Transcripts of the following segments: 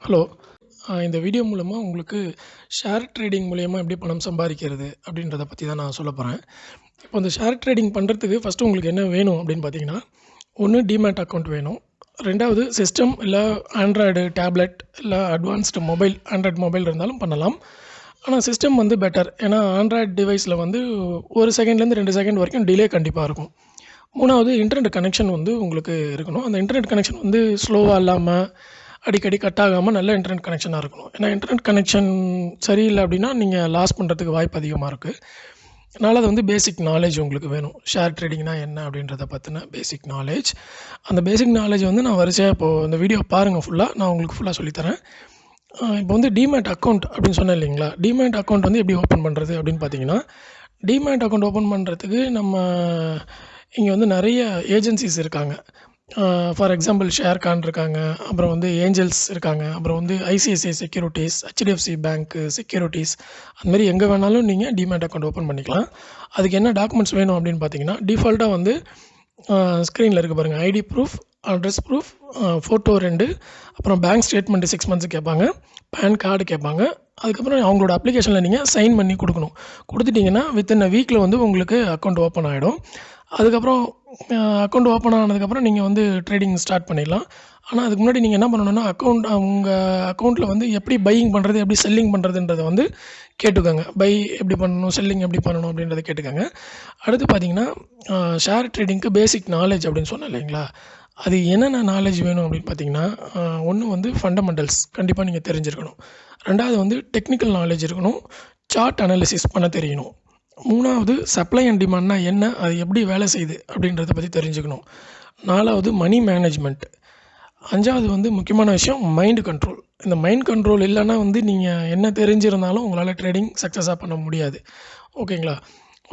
Hello. இந்த video மூலமா உங்களுக்கு ஷேர் ட்ரேடிங் மூலியமா எப்படி பணம் சம்பாதிக்கிறது அப்படின்றத பத்தி தான் நான் சொல்லப் போறேன். இப்போ இந்த ஷேர் ட்ரேடிங் பண்றதுக்கு ஃபர்ஸ்ட்டு உங்களுக்கு என்ன வேணும் அப்படின்னு பார்த்தீங்கன்னா, ஒண்ணு டிமேட் அக்கவுண்ட் வேணும். 2வது சிஸ்டம் இல்ல ஆண்ட்ராய்டு டேப்லெட் இல்ல அட்வான்ஸ்டு மொபைல் ஆண்ட்ராய்டு மொபைல் இருந்தாலும் பண்ணலாம். ஆனா சிஸ்டம் வந்து பெட்டர். ஏன்னா ஆண்ட்ராய்டு டிவைஸ்ல வந்து 1 செகண்ட்லேருந்து 2 செகண்ட் வரைக்கும் டிலே கண்டிப்பா இருக்கும். 3வது இன்டர்நெட் கனெக்ஷன் வந்து உங்களுக்கு இருக்கணும். அந்த இன்டர்நெட் கனெக்ஷன் வந்து ஸ்லோவா இல்லாம, அடிக்கடி கட் ஆகாம நல்ல இன்டர்நெட் கனெக்ஷனா இருக்கணும். ஏன்னா இன்டர்நெட் கனெக்ஷன் சரியில்ல அப்படின்னா, நீங்க லாஸ் பண்றதுக்கு வாய்ப்பு அதிகமா இருக்கு. அதனால அது வந்து பேசிக் நாலேட்ஜ் உங்களுக்கு வேணும். ஷேர் ட்ரேடிங்னா என்ன அப்படின்றத பத்தின பேசிக் நாலேட்ஜ். அந்த பேசிக் நாலேட்ஜ் வந்து நான் வரிசையா இப்போ இந்த வீடியோ பாருங்க ஃபுல்லா. நான் உங்களுக்கு ஃபுல்லா சொல்லித் தரேன். இப்போ வந்து டிமேட் அக்கவுண்ட் அப்படின்னு சொன்னேன் இல்லைங்களா? டிமேட் அக்கவுண்ட் வந்து எப்படி ஓப்பன் பண்றது அப்படின்னு பார்த்தீங்கன்னா, டிமேட் அக்கவுண்ட் ஓப்பன் பண்றதுக்கு நம்ம இங்க வந்து நெறைய ஏஜென்சிஸ் இருக்காங்க. ஃபார் எக்ஸாம்பிள் ஷேர்கான் இருக்காங்க. அப்புறம் வந்து ஏஞ்சல்ஸ் இருக்காங்க. அப்புறம் வந்து ICICI securities, HDFC bank securities அந்த மாரி எங்க வேணாலும் நீங்க டிமேட் அக்கவுண்ட் ஓப்பன் பண்ணிக்கலாம். அதுக்கு என்ன டாக்குமெண்ட்ஸ் வேணும் அப்படின்னு பார்த்தீங்கன்னா, டிஃபால்ட்டா வந்து ஸ்க்ரீன்ல இருக்கு பாருங்க. ID proof, address proof, photo 2, அப்புறம் பேங்க் ஸ்டேட்மெண்ட் 6 மந்த்ஸ் கேட்பாங்க. பான் கார்டு கேட்பாங்க. அதுக்கப்புறம் அவங்களோட அப்ளிகேஷன்ல நீங்க சைன் பண்ணி குடுக்கணும். குடுத்துட்டீங்கன்னா, வித்தின் அ வீக்ல வந்து உங்களுக்கு அக்கவுண்ட் ஓப்பன் ஆயிடும். அதுக்கப்புறம் அக்கவுண்ட் ஓப்பன் ஆனதுக்கப்புறம் நீங்க வந்து ட்ரேடிங் ஸ்டார்ட் பண்ணிடலாம். ஆனா, அதுக்கு முன்னாடி நீங்க என்ன பண்ணணும்னா, உங்க அக்கவுண்ட்ல வந்து எப்படி பையிங் பண்றது, எப்படி செல்லிங் பண்றதுன்றத வந்து கேட்டுக்கோங்க. பை எப்படி பண்ணணும், செல்லிங் எப்படி பண்ணணும் அப்படின்றத கேட்டுக்கோங்க. அடுத்து பார்த்தீங்கன்னா, ஷேர் ட்ரேடிங்க்கு பேசிக் நாலேட்ஜ் அப்படின்னு சொன்னேன் இல்லைங்களா? அது என்னென்ன நாலேட்ஜ் வேணும் அப்படின்னு பார்த்தீங்கன்னா, 1 வந்து ஃபண்டமெண்டல்ஸ் கண்டிப்பா நீங்க தெரிஞ்சிருக்கணும். 2வது வந்து டெக்னிக்கல் நாலேட்ஜ் இருக்கணும். சார்ட் அனாலிசிஸ் பண்ண தெரியணும். 3வது சப்ளை அண்ட் டிமாண்ட்னா என்ன? அது எப்படி வேலை செய்யுது? அப்படின்றத பத்தி தெரிஞ்சுக்கணும். 4வது மனி மேனேஜ்மெண்ட். 5வது வந்து முக்கியமான விஷயம் மைண்ட் கண்ட்ரோல். இந்த மைண்ட் கண்ட்ரோல் இல்லன்னா வந்து நீங்க என்ன தெரிஞ்சிருந்தாலும் உங்களால ட்ரேடிங் சக்ஸஸா பண்ண முடியாது. ஓகேங்களா?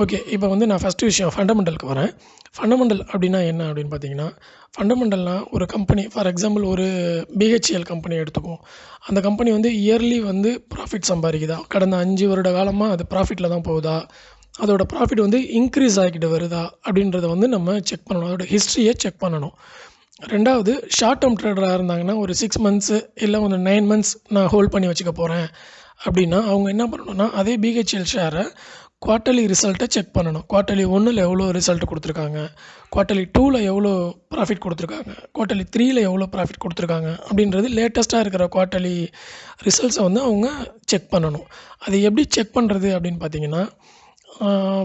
ஓகே. இப்போ வந்து நான் ஃபர்ஸ்ட் விஷயம் ஃபண்டமெண்டலுக்கு வரேன். ஃபண்டமெண்டல் அப்படின்னா என்ன அப்படின்னு பார்த்தீங்கன்னா, ஃபண்டமெண்டல்னா ஒரு கம்பெனி ஃபார் எக்ஸாம்பிள் ஒரு BHEL கம்பெனி எடுத்துக்குவோம். அந்த கம்பெனி வந்து இயர்லி வந்து ப்ராஃபிட் சம்பாதிக்குதா? கடந்த 5 வருட காலமா அது ப்ராஃபிட்ல தான் போகுதா? அதோட ப்ராஃபிட் வந்து இன்க்ரீஸ் ஆகிக்கிட்டு வருதா? அப்படின்றத வந்து நம்ம செக் பண்ணணும். அதோட ஹிஸ்டரிய செக் பண்ணணும். 2வது ஷார்ட் டெர்ம் ட்ரேடரா இருந்தாங்கன்னா, ஒரு 6 மந்த்ஸ் இல்ல ஒரு 9 மந்த்ஸ் நான் ஹோல்ட் பண்ணி வச்சுக்க போறேன் அப்படின்னா, அவங்க என்ன பண்ணணும்னா, அதே BHEL ஷேர குவார்ட்டர்லி ரிசல்ட்ட செக் பண்ணணும். குவார்ட்டர்லி 1ல எவ்வளோ ரிசல்ட் குடுத்துருக்காங்க? குவார்ட்டர்லி 2ல எவ்வளோ ப்ராஃபிட் குடுத்துருக்காங்க? குவார்ட்டர்லி 3ல எவ்வளோ ப்ராஃபிட் குடுத்துருக்காங்க? அப்படின்றது லேட்டஸ்ட்டா இருக்கிற குவார்ட்டர்லி ரிசல்ட்ஸ வந்து அவங்க செக் பண்ணணும். அது எப்படி செக் பண்றது அப்படின்னு பார்த்தீங்கன்னா,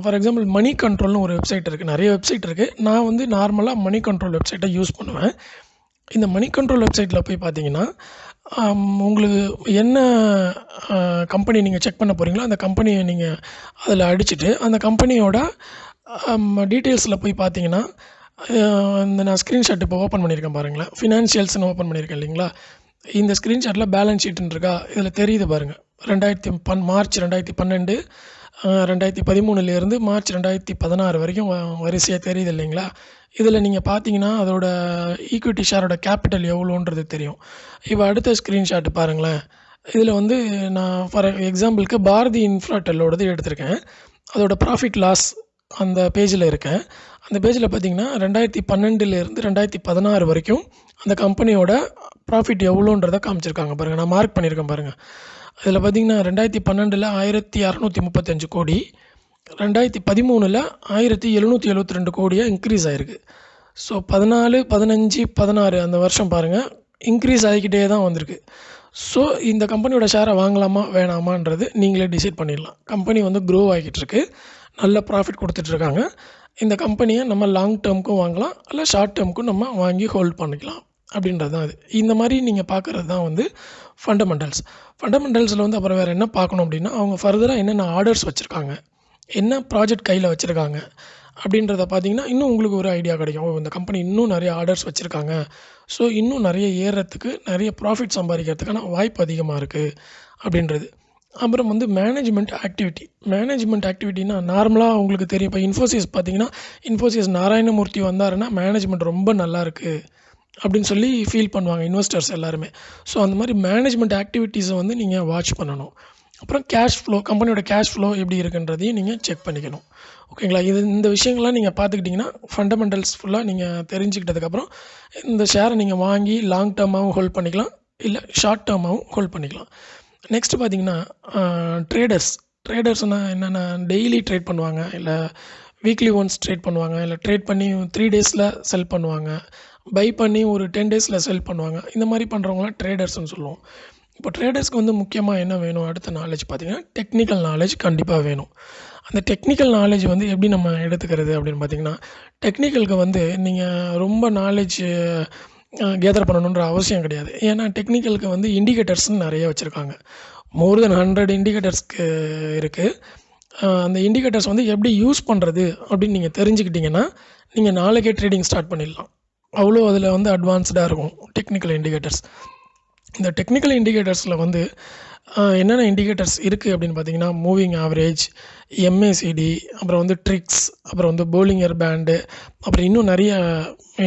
ஃபார் எக்ஸாம்பிள் மனி கண்ட்ரோல்னு ஒரு வெப்சைட் இருக்கு. நெறைய வெப்சைட் இருக்கு. நான் வந்து நார்மலா மனி கண்ட்ரோல் வெப்சைட்ட யூஸ் பண்ணுவேன். இந்த மனி கண்ட்ரோல் வெப்சைட்ல போய் பார்த்தீங்கன்னா, உங்களுக்கு என்ன கம்பெனி நீங்க செக் பண்ண போறீங்களோ, அந்த கம்பெனிய நீங்க அதில அடிச்சுட்டு, அந்த கம்பெனியோட டீட்டெயில்ஸ்ல போய் பார்த்தீங்கன்னா, இந்த நான் ஸ்க்ரீன்ஷாட் இப்போ ஓப்பன் பண்ணியிருக்கேன் பாருங்களேன். ஃபினான்ஷியல்ஸ்ன்னு ஓப்பன் பண்ணியிருக்கேன் இல்லைங்களா? இந்த ஸ்க்ரீன்ஷாட்ல பேலன்ஸ் ஷீட்ன்னு இருக்கா? இதில தெரியுது பாருங்க. மார்ச் 2012 2013லேருந்து மார்ச் 2016 வரைக்கும் வரிசையா தெரியுது இல்லைங்களா? இதில நீங்க பார்த்தீங்கன்னா, அதோட ஈக்விட்டி ஷேரோட கேபிட்டல் எவ்வளோன்றது தெரியும். இப்போ அடுத்த ஸ்க்ரீன்ஷாட் பாருங்களேன். இதில வந்து நான் ஃபார் எக்ஸாம்பிளுக்கு பாரதி இன்ஃப்ராடெல்லோடது எடுத்திருக்கேன். அதோட ப்ராஃபிட் லாஸ் அந்த பேஜ்ல இருக்கேன். அந்த பேஜ்ல பார்த்தீங்கன்னா, 2012லேருந்து 2016 வரைக்கும் அந்த கம்பெனியோட ப்ராஃபிட் எவ்வளோன்றத காமிச்சிருக்காங்க பாருங்க. நான் மார்க் பண்ணியிருக்கேன் பாருங்க. அதில பார்த்தீங்கன்னா 2012ல 1635 கோடி, 2013ல 1772 கோடியா இன்க்ரீஸ் ஆயிருக்கு. ஸோ 14, 15, 16 அந்த வருஷம் பாருங்க இன்க்ரீஸ் ஆகிக்கிட்டே தான் வந்திருக்கு. ஸோ இந்த கம்பெனியோட ஷேர வாங்கலாமா? வேணாமான்றது நீங்களே டிசைட் பண்ணிடலாம். கம்பெனி வந்து க்ரோ ஆகிட்டு இருக்கு. நல்ல ப்ராஃபிட் குடுத்துட்டு இருக்காங்க. இந்த கம்பெனிய நம்ம லாங் டெர்ம்க்கும் வாங்கலாம். இல்ல ஷார்ட் டெர்ம்க்கும் நம்ம வாங்கி ஹோல்ட் பண்ணிக்கலாம். அப்படின்றது தான் அது. இந்த மாரி நீங்க பார்க்கறது தான் வந்து ஃபண்டமெண்டல்ஸ். ஃபண்டமெண்டல்ஸ்ல வந்து அப்புறம் வேற என்ன பார்க்கணும் அப்படின்னா, அவங்க ஃபர்தரா என்னென்ன ஆர்டர்ஸ் வச்சிருக்காங்க? என்ன ப்ராஜெக்ட் கையில வச்சிருக்காங்க? அப்படின்றத பார்த்தீங்கன்னா, இன்னும் உங்களுக்கு ஒரு ஐடியா கிடைக்கும். ஓ! இந்த கம்பெனி இன்னும் நெறைய ஆர்டர்ஸ் வச்சிருக்காங்க. ஸோ இன்னும் நெறைய ஏறுறதுக்கு, நெறைய ப்ராஃபிட் சம்பாதிக்கிறதுக்கான வாய்ப்பு அதிகமா இருக்கு அப்படின்றது. அப்புறம் வந்து மேனேஜ்மெண்ட் ஆக்டிவிட்டினா நார்மலா உங்களுக்கு தெரியும். இப்ப இன்ஃபோசிஸ் பார்த்தீங்கன்னா, இன்ஃபோசிஸ் நாராயணமூர்த்தி வந்தாருன்னா, மேனேஜ்மெண்ட் ரொம்ப நல்லா இருக்கு அப்படின்னு சொல்லி ஃபீல் பண்ணுவாங்க இன்வெஸ்டர்ஸ் எல்லாருமே. ஸோ அந்த மாரி மேனேஜ்மெண்ட் ஆக்டிவிட்டீஸ வந்து நீங்க வாட்ச் பண்ணணும். அப்புறம் கம்பெனியோட கேஷ் ஃப்ளோ எப்படி இருக்குன்றதையும் நீங்க செக் பண்ணிக்கணும். ஓகேங்களா? இந்த விஷயங்கள்லாம் நீங்க பார்த்துக்கிட்டீங்கன்னா, ஃபண்டமெண்டல்ஸ் ஃபுல்லா நீங்க தெரிஞ்சுக்கிட்டதுக்கப்புறம், இந்த ஷேர நீங்க வாங்கி லாங் டெர்மாவும் ஹோல்ட் பண்ணிக்கலாம். இல்லை ஷார்ட் டேர்மாகவும் ஹோல்ட் பண்ணிக்கலாம். நெக்ஸ்ட்டு பார்த்தீங்கன்னா ட்ரேடர்ஸ்னால் என்னென்னா டெய்லி ட்ரேட் பண்ணுவாங்க, இல்லை வீக்லி ஒன்ஸ் ட்ரேட் பண்ணுவாங்க, இல்லை ட்ரேட் பண்ணி 3 டேஸில் செல் பண்ணுவாங்க, பை பண்ணி ஒரு 10 டேஸில் செல் பண்ணுவாங்க. இந்த மாதிரி பண்ணுறவங்களாம் ட்ரேடர்ஸ்னு சொல்லுவோம். இப்போ ட்ரேடர்ஸ்க்கு வந்து முக்கியமாக என்ன வேணும், அடுத்த நாலேஜ் பார்த்திங்கன்னா டெக்னிக்கல் நாலேஜ் கண்டிப்பாக வேணும். அந்த டெக்னிக்கல் நாலேஜ் வந்து எப்படி நம்ம எடுத்துக்கிறது அப்படின்னு பார்த்திங்கன்னா, டெக்னிக்கலுக்கு வந்து நீங்கள் ரொம்ப நாலேஜ் கேதர் பண்ணணுன்ற அவசியம் கிடையாது. ஏன்னா டெக்னிக்கலுக்கு வந்து இண்டிகேட்டர்ஸ்னு நிறைய வச்சுருக்காங்க. மோர் தென் 100 இண்டிகேட்டர்ஸ்க்கு இருக்குது. அந்த இண்டிகேட்டர்ஸ் வந்து எப்படி யூஸ் பண்ணுறது அப்படின்னு நீங்கள் தெரிஞ்சுக்கிட்டிங்கன்னா நீங்கள் நாளைக்கே ட்ரேடிங் ஸ்டார்ட் பண்ணிடலாம். அவ்வளோ அதில் வந்து அட்வான்ஸ்டாக இருக்கும் டெக்னிக்கல் இண்டிகேட்டர்ஸ். இந்த டெக்னிக்கல் இண்டிகேட்டர்ஸில் வந்து என்னென்ன இண்டிகேட்டர்ஸ் இருக்குது அப்படின்னு பார்த்தீங்கன்னா, மூவிங் ஆவரேஜ், எம்ஏசிடி, அப்புறம் வந்து ட்ரிக்ஸ், அப்புறம் வந்து போலிங்கர் பேண்டு, அப்புறம் இன்னும் நிறைய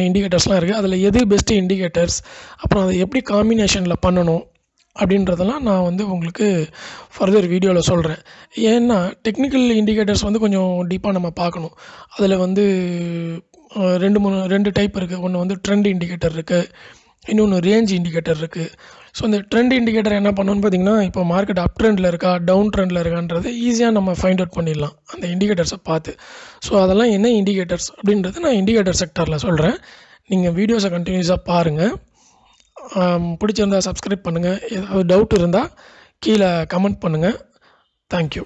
இண்டிகேட்டர்ஸ்லாம் இருக்குது. அதில் எது பெஸ்ட்டு இண்டிகேட்டர்ஸ், அப்புறம் அதை எப்படி காம்பினேஷனில் பண்ணணும் அப்படின்றதெல்லாம் நான் வந்து உங்களுக்கு ஃபர்தர் வீடியோவில் சொல்கிறேன். ஏன்னா டெக்னிக்கல் இண்டிகேட்டர்ஸ் வந்து கொஞ்சம் டீப்பாக நம்ம பார்க்கணும். அதில் வந்து 2 டைப் இருக்குது. ஒன்று வந்து ட்ரெண்ட் இண்டிகேட்டர் இருக்குது, இன்னொன்று ரேஞ்ச் இண்டிகேட்டர் இருக்குது. ஸோ இந்த ட்ரெண்ட் இண்டிகேட்டர் என்ன பண்ணணும்னு பார்த்தீங்கன்னா, இப்போ மார்க்கெட் அப் ட்ரெண்டில் இருக்கா டவுன் ட்ரெண்டில் இருக்கான்றது ஈஸியாக நம்ம ஃபைண்ட் அவுட் பண்ணிடலாம் அந்த இண்டிகேட்டர்ஸை பார்த்து. ஸோ அதெல்லாம் என்ன இண்டிகேட்டர்ஸ் அப்படின்றது நான் இண்டிகேட்டர் செக்டரில் சொல்கிறேன். நீங்கள் வீடியோஸை கண்டினியூஸாக பாருங்கள். பிடிச்சிருந்தால் சப்ஸ்கிரைப் பண்ணுங்கள். ஏதாவது டவுட் இருந்தால் கீழே கமெண்ட் பண்ணுங்கள். தேங்க்யூ.